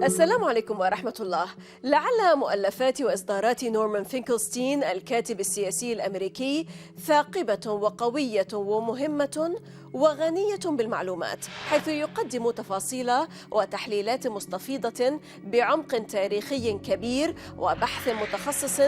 السلام عليكم ورحمة الله. لعل مؤلفات وإصدارات نورمن فنكلستين الكاتب السياسي الأمريكي ثاقبة وقوية ومهمة وغنية بالمعلومات، حيث يقدم تفاصيل وتحليلات مستفيضة بعمق تاريخي كبير وبحث متخصص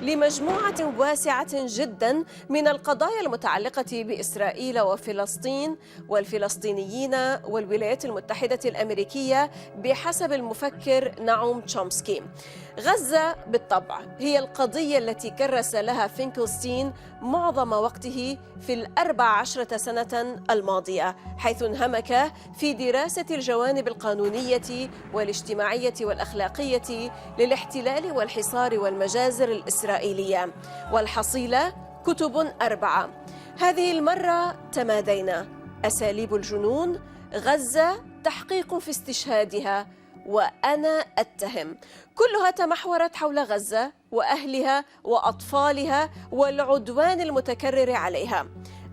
لمجموعة واسعة جدا من القضايا المتعلقة بإسرائيل وفلسطين والفلسطينيين والولايات المتحدة الأمريكية بحسب المفكر نعوم تشومسكي. غزة بالطبع هي القضية التي كرس لها فينكلستين معظم وقته في 14 سنة الماضية، حيث انهمك في دراسة الجوانب القانونية والاجتماعية والأخلاقية للاحتلال والحصار والمجازر الإسرائيلية، والحصيلة كتب 4. هذه المرة تمادينا: أساليب الجنون، غزة، تحقيق في استشهادها، وأنا أتهم. كلها تمحورت حول غزة وأهلها وأطفالها والعدوان المتكرر عليها.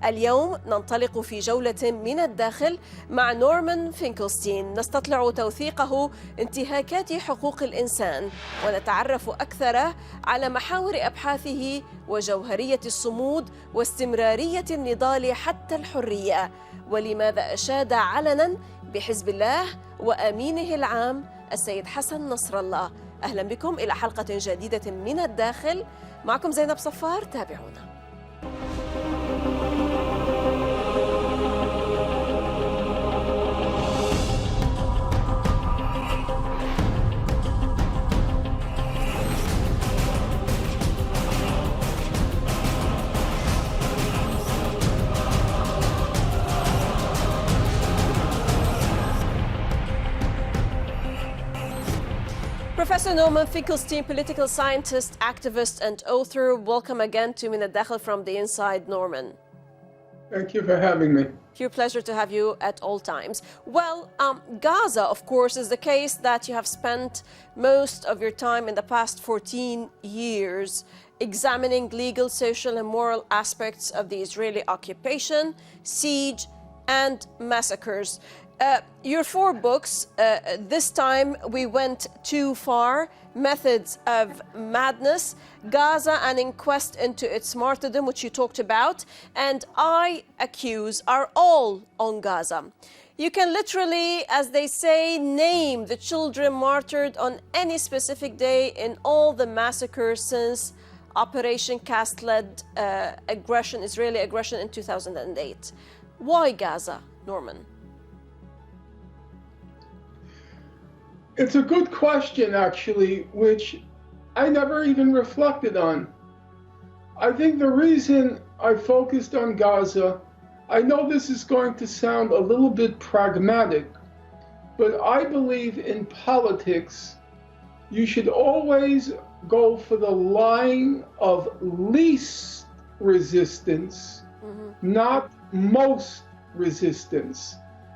اليوم ننطلق في جولة من الداخل مع نورمن فنكلستين، نستطلع توثيقه انتهاكات حقوق الإنسان، ونتعرف أكثر على محاور أبحاثه وجوهرية الصمود واستمرارية النضال حتى الحرية، ولماذا أشاد علنا بحزب الله وأمينه العام السيد حسن نصر الله. أهلا بكم إلى حلقة جديدة من الداخل، معكم زينب صفار، تابعونا. Professor Norman Finkelstein, political scientist, activist, and author, welcome again to Min al-Dakhil from the inside, Norman. Thank you for having me. Pure pleasure to have you at all times. Well, Gaza, of course, is the case that you have spent most of your time in the past 14 years examining legal, social, and moral aspects of the Israeli occupation, siege, and massacres. Your 4 books, this time we went too far: Methods of Madness, Gaza, an inquest into its martyrdom, which you talked about, and I Accuse, are all on Gaza. You can literally, as they say, name the children martyred on any specific day in all the massacres since Operation Cast-led Israeli aggression in 2008. Why Gaza, Norman? It's a good question, actually, which I never even reflected on. I think the reason I focused on Gaza, I know this is going to sound a little bit pragmatic, but I believe in politics, you should always go for the line of least resistance, not most resistance.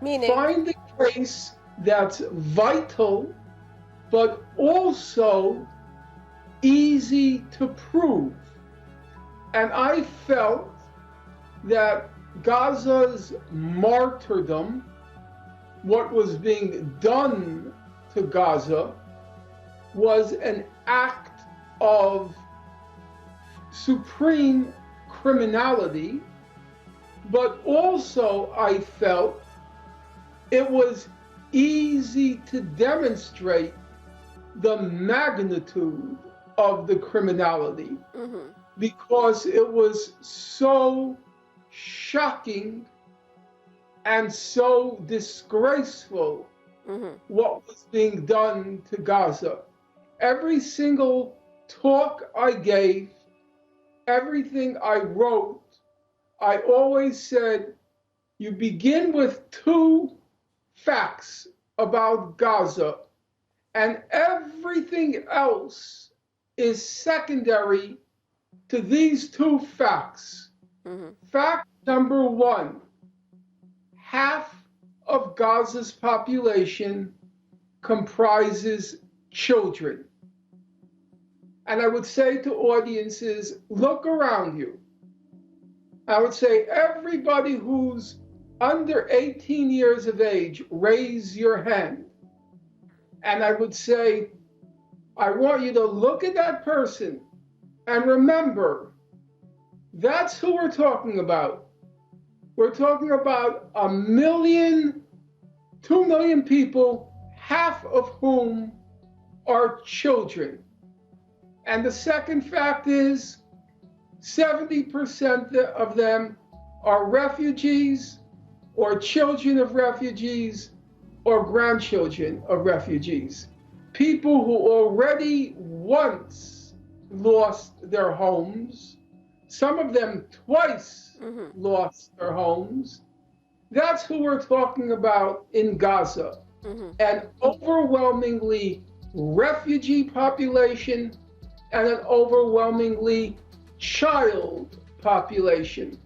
Meaning? Find a case that's vital, but also easy to prove. And I felt that Gaza's martyrdom, what was being done to Gaza, was an act of supreme criminality, but also I felt it was easy to demonstrate the magnitude of the criminality, because it was so shocking and so disgraceful what was being done to Gaza. Every single talk I gave, everything I wrote, I always said, you begin with 2 facts about Gaza, and everything else is secondary to these 2 facts. Fact number 1, half of Gaza's population comprises children. And I would say to audiences, look around you. I would say everybody who's under 18 years of age, raise your hand. And I would say, I want you to look at that person and remember, that's who we're talking about. We're talking about 1 million, 2 million people, half of whom are children. And the second fact is 70% of them are refugees or children of refugees or grandchildren of refugees. People who already once lost their homes, some of them twice lost their homes. That's who we're talking about in Gaza. An overwhelmingly refugee population and an overwhelmingly child population.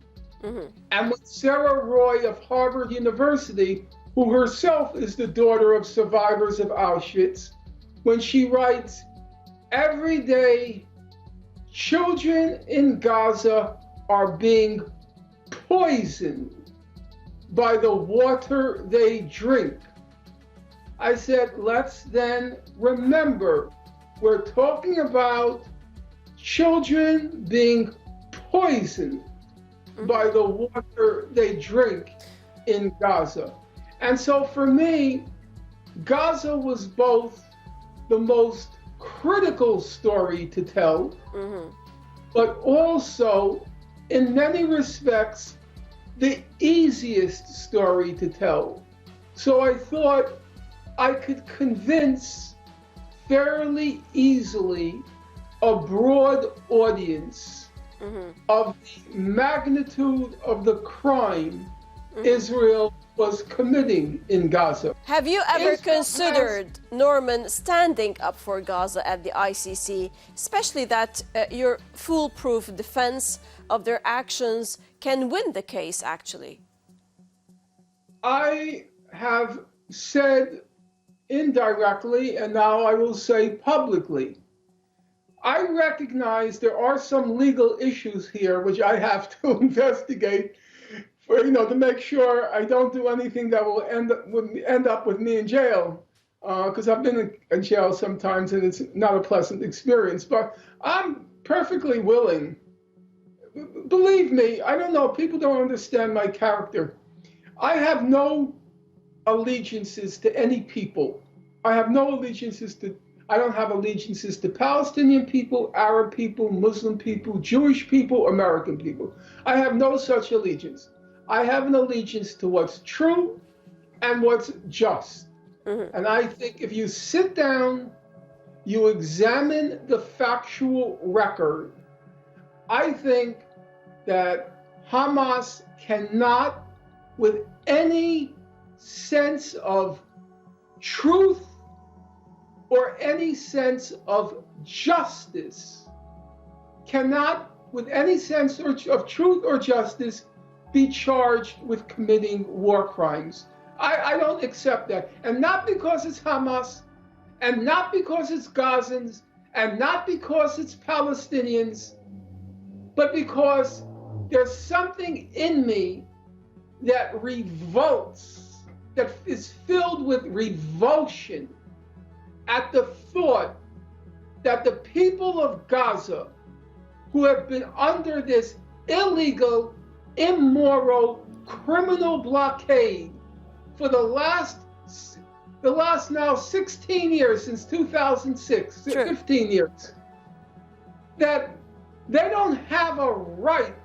And with Sarah Roy of Harvard University, who herself is the daughter of survivors of Auschwitz, when she writes, every day children in Gaza are being poisoned by the water they drink. I said, let's then remember, we're talking about children being poisoned by the water they drink in Gaza. And so for me, Gaza was both the most critical story to tell, but also, in many respects, the easiest story to tell. So I thought I could convince fairly easily a broad audience of the magnitude of the crime Israel was committing in Gaza. Have you ever considered, Norman, standing up for Gaza at the ICC, especially that your foolproof defense of their actions can win the case, actually? I have said indirectly, and now I will say publicly, I recognize there are some legal issues here which I have to investigate for, to make sure I don't do anything that will end up with me in jail, because I've been in jail sometimes and it's not a pleasant experience. But I'm perfectly willing. Believe me, I don't know, people don't understand my character. I have no allegiances to any people. I don't have allegiances to Palestinian people, Arab people, Muslim people, Jewish people, American people. I have no such allegiance. I have an allegiance to what's true and what's just. And I think if you sit down, you examine the factual record, I think that Hamas cannot, with any sense of truth or any sense of justice, cannot, with any sense of truth or justice, be charged with committing war crimes. I don't accept that. And not because it's Hamas, and not because it's Gazans, and not because it's Palestinians, but because there's something in me that revolts, that is filled with revulsion at the thought that the people of Gaza, who have been under this illegal, immoral, criminal blockade for the last now 16 years, since 2006, 15 years, that they don't have a right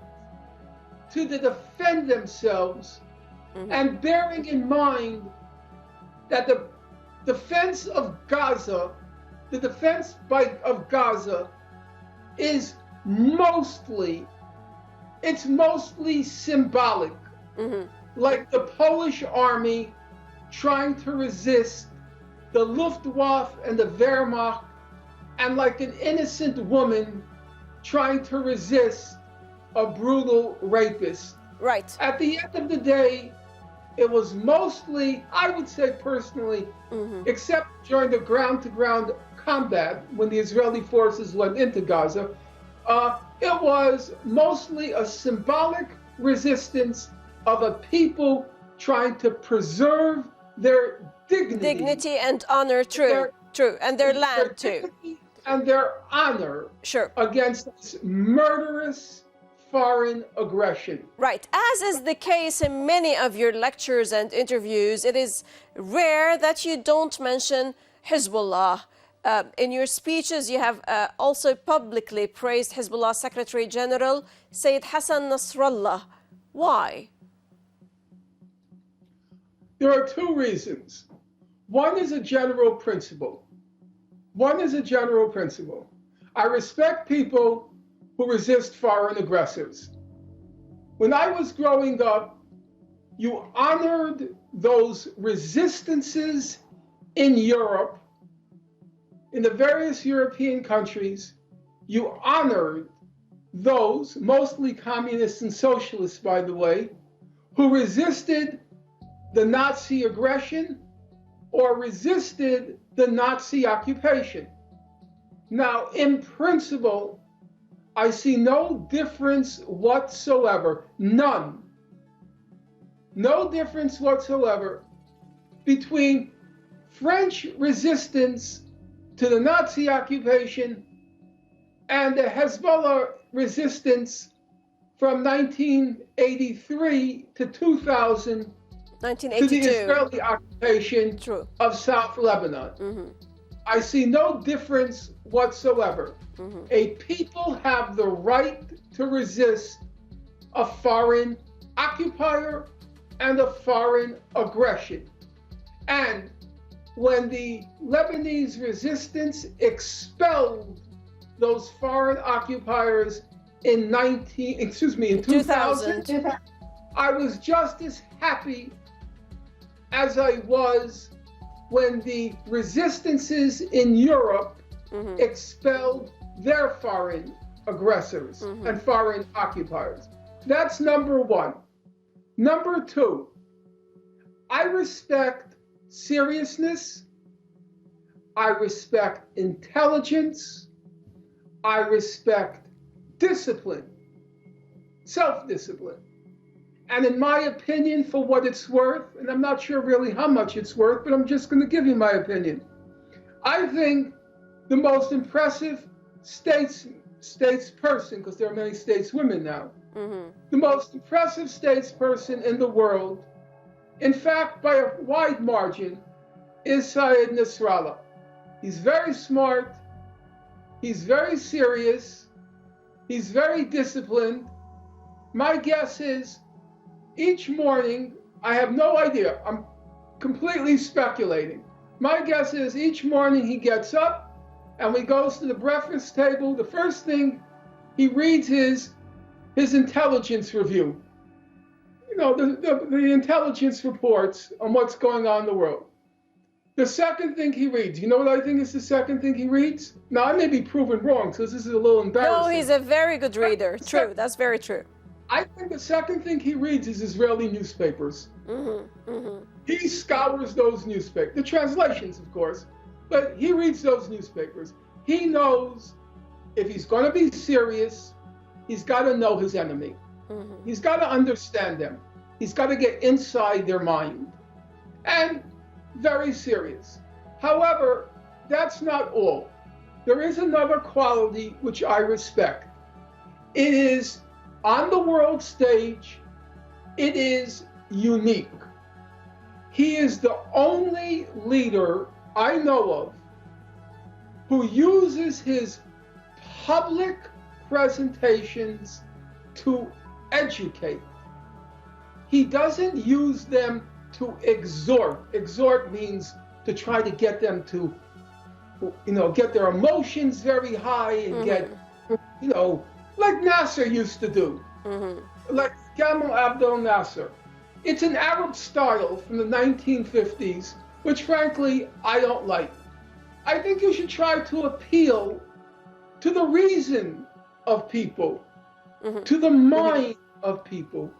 to defend themselves, and bearing in mind that the defense of Gaza, of Gaza is mostly symbolic, like the Polish army trying to resist the Luftwaffe and the Wehrmacht, and like an innocent woman trying to resist a brutal rapist. Right. At the end of the day, it was mostly, I would say personally, except during the ground-to-ground combat when the Israeli forces went into Gaza, it was mostly a symbolic resistance of a people trying to preserve their dignity and honor, true, and their land too, and their honor, against this murderous foreign aggression. Right. As is the case in many of your lectures and interviews, it is rare that you don't mention Hezbollah. In your speeches, you have also publicly praised Hezbollah Secretary General Sayyid Hassan Nasrallah. Why? There are two reasons. One is a general principle. I respect people who resist foreign aggressors. When I was growing up, you honored those resistances in Europe, in the various European countries. You honored those, mostly communists and socialists, by the way, who resisted the Nazi aggression or resisted the Nazi occupation. Now, in principle, I see no difference whatsoever, none, no difference whatsoever between French resistance to the Nazi occupation and the Hezbollah resistance from 1983 to 2000 to the Israeli occupation of South Lebanon. I see no difference whatsoever. A people have the right to resist a foreign occupier and a foreign aggression. And when the Lebanese resistance expelled those foreign occupiers in 2000, I was just as happy as I was when the resistances in Europe expelled their foreign aggressors and foreign occupiers. That's number one. Number two, I respect seriousness, I respect intelligence, I respect discipline, self-discipline. And in my opinion, for what it's worth, and I'm not sure really how much it's worth, but I'm just going to give you my opinion. I think the most impressive statesperson, because there are many stateswomen now, the most impressive statesperson in the world, in fact, by a wide margin, is Sayyid Nasrallah. He's very smart, he's very serious, he's very disciplined. My guess is each morning, I have no idea, I'm completely speculating. My guess is each morning he gets up and he goes to the breakfast table. The first thing he reads is his intelligence review. You know, the intelligence reports on what's going on in the world. The second thing he reads, you know what I think is the second thing he reads? Now, I may be proven wrong, because this is a little embarrassing. No, he's a very good reader. True, that's very true. I think the second thing he reads is Israeli newspapers. He scours those newspapers, the translations, of course, but he reads those newspapers. He knows if he's going to be serious, he's got to know his enemy. He's got to understand them. He's got to get inside their mind. And very serious. However, that's not all. There is another quality which I respect. It is on the world stage, it is unique. He is the only leader I know of who uses his public presentations to educate. He doesn't use them to exhort. Exhort means to try to get them to, get their emotions very high and get, like Nasser used to do, like Gamal Abdel Nasser. It's an Arab style from the 1950s, which frankly, I don't like. I think you should try to appeal to the reason of people, to the mind of people,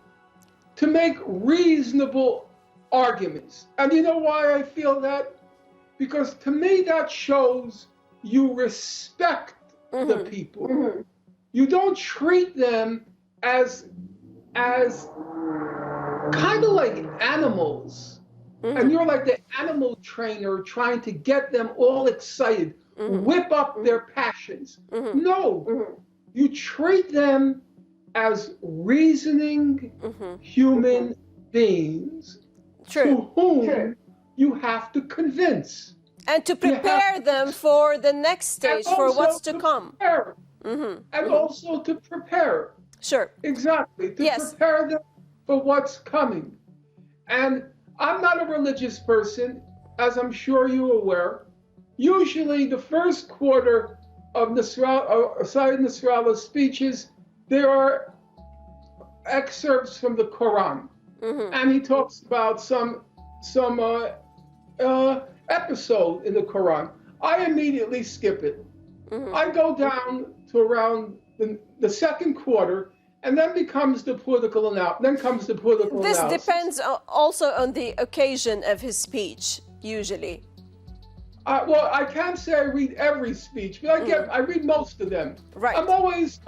to make reasonable arguments. And you know why I feel that? Because to me that shows you respect the people. You don't treat them as kind of like animals and you're like the animal trainer trying to get them all excited, whip up their passions. No, you treat them as reasoning human beings to whom you have to convince. And to prepare them for the next stage, for what's to come. And also to prepare. Sure. Exactly. To prepare them for what's coming. And I'm not a religious person, as I'm sure you're aware. Usually the first quarter of Sayyid Nasrallah's speeches, there are excerpts from the Quran. And he talks about some episode in the Quran. I immediately skip it. I go down to around the second quarter, and then comes the political analysis. This depends also on the occasion of his speech, usually. Well, I can't say I read every speech, but I read most of them. Right. I'm always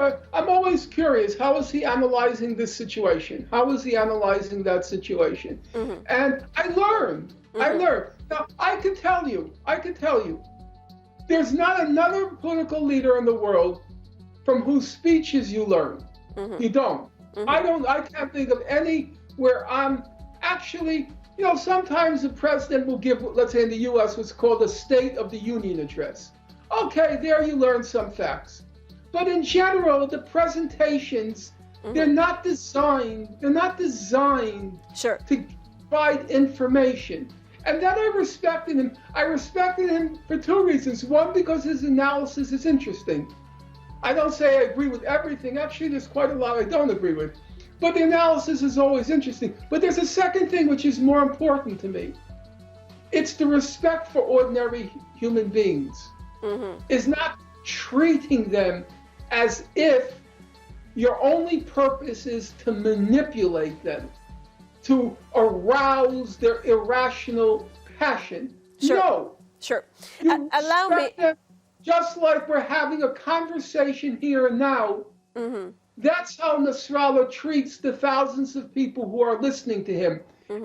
curious. How is he analyzing this situation? How is he analyzing that situation? And I learned. Now, I can tell you, there's not another political leader in the world from whose speeches you learn. You don't. I can't think of any where I'm actually, sometimes the president will give, let's say in the US, what's called a State of the Union address. Okay, there you learn some facts. But in general, the presentations, they're not designed to provide information. And then I respected him. I respected him for two reasons. One, because his analysis is interesting. I don't say I agree with everything. Actually, there's quite a lot I don't agree with. But the analysis is always interesting. But there's a second thing which is more important to me. It's the respect for ordinary human beings. It's not treating them as if your only purpose is to manipulate them, to arouse their irrational passion. Sure. No. Sure. You Allow me. them just like we're having a conversation here and now. That's how Nasrallah treats the thousands of people who are listening to him,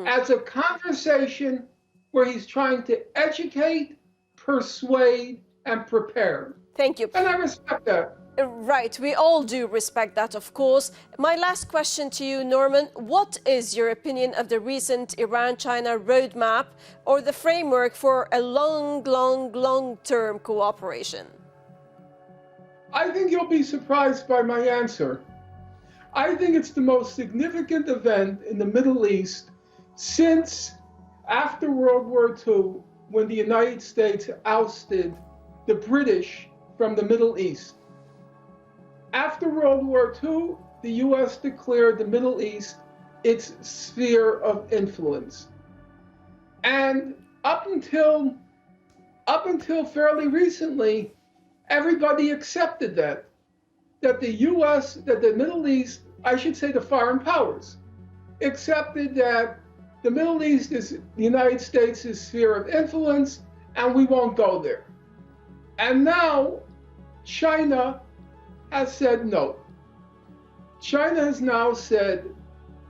as a conversation where he's trying to educate, persuade, and prepare. Thank you. And I respect that. Right, we all do respect that, of course. My last question to you, Norman, what is your opinion of the recent Iran-China roadmap or the framework for a long-term cooperation? I think you'll be surprised by my answer. I think it's the most significant event in the Middle East since after World War II, when the United States ousted the British from the Middle East. After World War II, the U.S. declared the Middle East its sphere of influence. And up until fairly recently, everybody accepted that the U.S., that the Middle East, I should say the foreign powers, accepted that the Middle East is the United States' sphere of influence, and we won't go there. And now China has said no. China has now said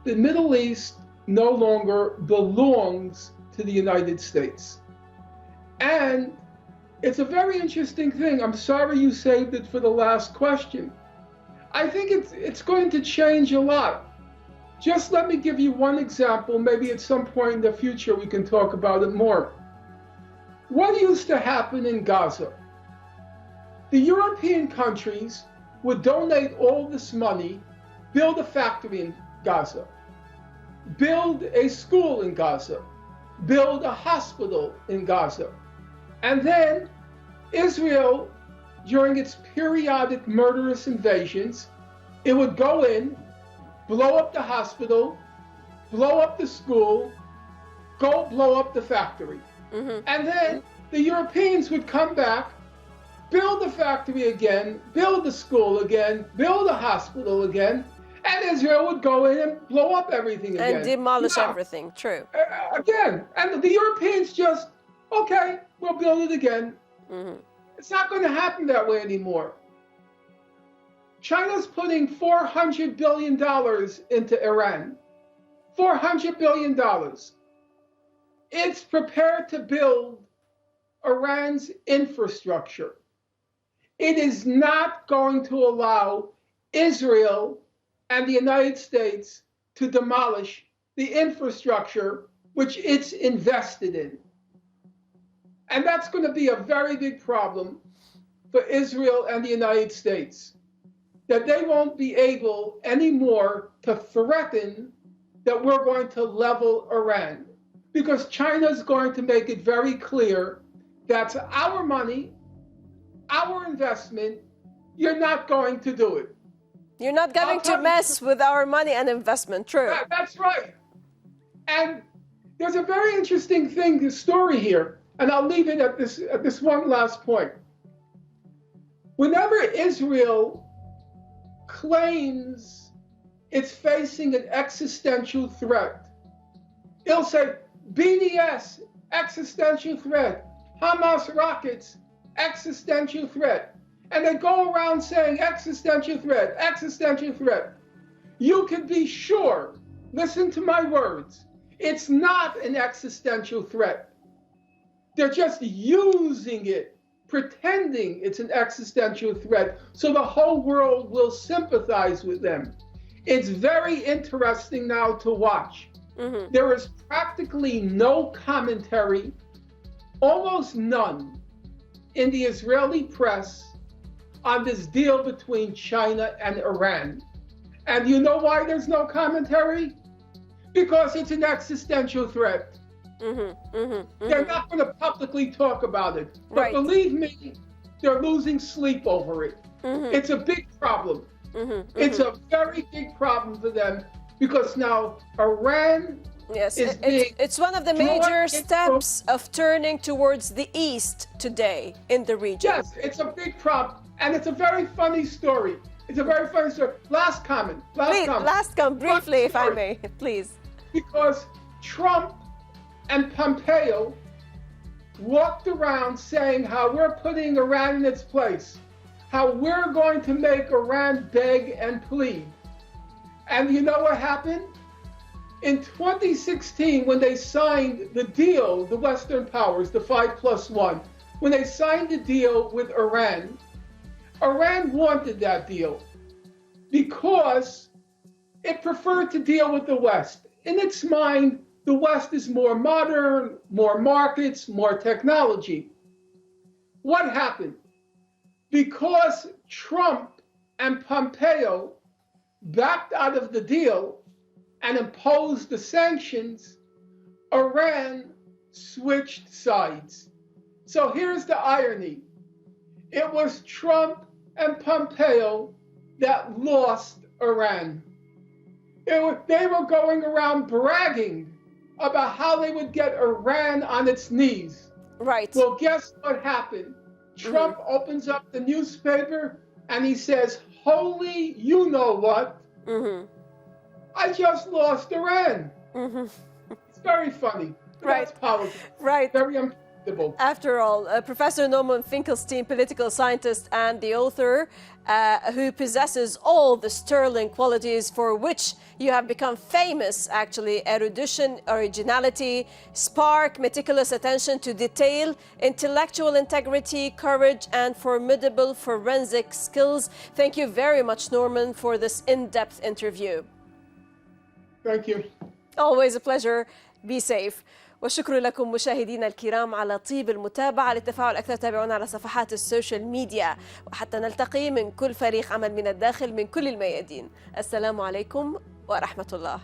the Middle East no longer belongs to the United States. And it's a very interesting thing. I'm sorry you saved it for the last question. I think it's going to change a lot. Just let me give you one example. Maybe at some point in the future we can talk about it more. What used to happen in Gaza? The European countries would donate all this money, build a factory in Gaza, build a school in Gaza, build a hospital in Gaza. And then Israel, during its periodic murderous invasions, it would go in, blow up the hospital, blow up the school, go blow up the factory. And then the Europeans would come back, build the factory again, build the school again, build a hospital again, and Israel would go in and blow up everything again. And demolish everything, true. Again, and the Europeans just, okay, we'll build it again. It's not going to happen that way anymore. China's putting $400 billion into Iran. $400 billion. it's prepared to build Iran's infrastructure. It is not going to allow Israel and the United States to demolish the infrastructure which it's invested in. And that's going to be a very big problem for Israel and the United States, that they won't be able anymore to threaten that we're going to level Iran, because China is going to make it very clear that's our money, our investment, you're not going to do it. You're not going to mess with our money and investment, true. That's right. And there's a very interesting story here, and I'll leave it at this one last point. Whenever Israel claims it's facing an existential threat, it'll say BDS, existential threat, Hamas rockets, existential threat. And they go around saying existential threat, existential threat. You can be sure, listen to my words, it's not an existential threat. They're just using it, pretending it's an existential threat, so the whole world will sympathize with them. It's very interesting now to watch. Mm-hmm. There is practically no commentary, almost none, in the Israeli press on this deal between China and Iran. And you know why there's no commentary? Because it's an existential threat. Mm-hmm, mm-hmm, mm-hmm. They're not going to publicly talk about it. But right. Believe me, they're losing sleep over it. Mm-hmm. It's a big problem. Mm-hmm, mm-hmm. It's a very big problem for them, because now Iran it's one of the major steps of turning towards the east today in the region. Yes, it's a big problem. And it's a very funny story. It's a very funny story. Last comment. Last comment, briefly, if I may, please. Because Trump and Pompeo walked around saying how we're putting Iran in its place, how we're going to make Iran beg and plead. And you know what happened? In 2016, when they signed the deal, the Western powers, the 5+1, when they signed the deal with Iran, Iran wanted that deal because it preferred to deal with the West. In its mind, the West is more modern, more markets, more technology. What happened? Because Trump and Pompeo backed out of the deal and imposed the sanctions, Iran switched sides. So here's the irony. It was Trump and Pompeo that lost Iran. They were going around bragging about how they would get Iran on its knees. Right. Well, guess what happened? Trump opens up the newspaper and he says, holy you know what? Mm-hmm. I just lost Iran. Mm-hmm. It's very funny. Right. That's politics. Right. Very uncomfortable. After all, Professor Norman Fenkelstein, political scientist and the author, who possesses all the sterling qualities for which you have become famous, actually: erudition, originality, spark, meticulous attention to detail, intellectual integrity, courage, and formidable forensic skills. Thank you very much, Norman, for this in-depth interview. Thank you. Always a pleasure. Be safe. والشكر لكم مشاهدينا الكرام على طيب المتابعة. للتفاعل أكثر تابعونا على صفحات السوشيال ميديا، وحتى نلتقي من كل فريق عمل من الداخل من كل الميادين. السلام عليكم ورحمة الله.